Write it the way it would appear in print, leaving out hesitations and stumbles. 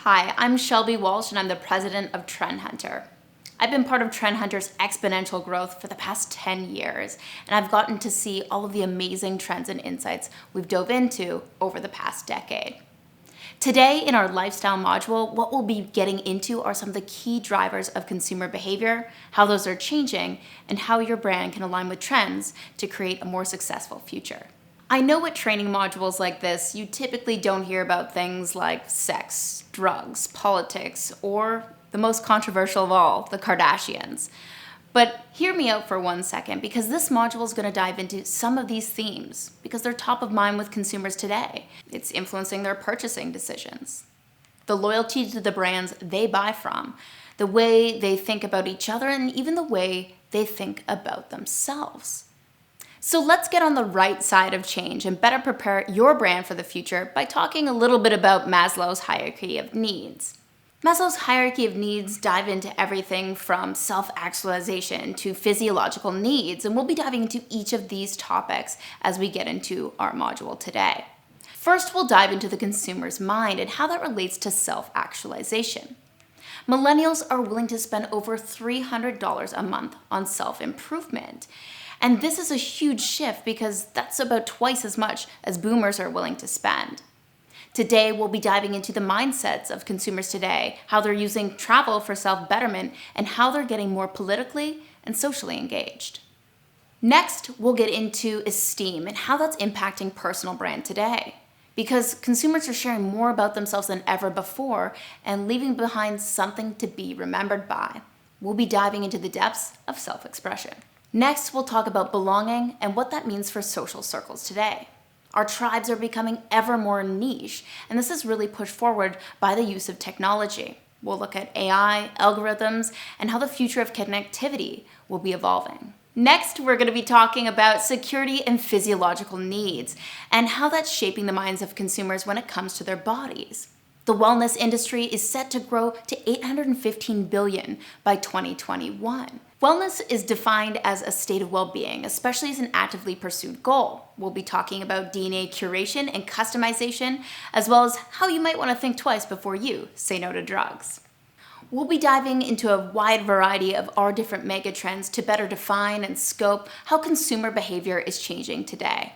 Hi, I'm Shelby Walsh and I'm the president of Trend Hunter. I've been part of Trend Hunter's exponential growth for the past 10 years, and I've gotten to see all of the amazing trends and insights we've dove into over the past decade. Today in our lifestyle module, what we'll be getting into are some of the key drivers of consumer behavior, how those are changing, and how your brand can align with trends to create a more successful future. I know with training modules like this, you typically don't hear about things like sex, drugs, politics, or the most controversial of all, the Kardashians. But hear me out for 1 second, because this module is going to dive into some of these themes because they're top of mind with consumers today. It's influencing their purchasing decisions, the loyalty to the brands they buy from, the way they think about each other, and even the way they think about themselves. So let's get on the right side of change and better prepare your brand for the future by talking a little bit about Maslow's hierarchy of needs. Maslow's hierarchy of needs dive into everything from self-actualization to physiological needs, and we'll be diving into each of these topics as we get into our module today. First, we'll dive into the consumer's mind and how that relates to self-actualization. Millennials are willing to spend over $300 a month on self-improvement. And this is a huge shift because that's about twice as much as boomers are willing to spend. Today, we'll be diving into the mindsets of consumers today, how they're using travel for self-betterment, and how they're getting more politically and socially engaged. Next, we'll get into esteem and how that's impacting personal brand today. Because consumers are sharing more about themselves than ever before and leaving behind something to be remembered by. We'll be diving into the depths of self-expression. Next, we'll talk about belonging and what that means for social circles today. Our tribes are becoming ever more niche, and this is really pushed forward by the use of technology. We'll look at AI, algorithms, and how the future of connectivity will be evolving. Next, we're going to be talking about security and physiological needs and how that's shaping the minds of consumers when it comes to their bodies. The wellness industry is set to grow to $815 billion by 2021. Wellness is defined as a state of well-being, especially as an actively pursued goal. We'll be talking about DNA curation and customization, as well as how you might want to think twice before you say no to drugs. We'll be diving into a wide variety of our different megatrends to better define and scope how consumer behavior is changing today.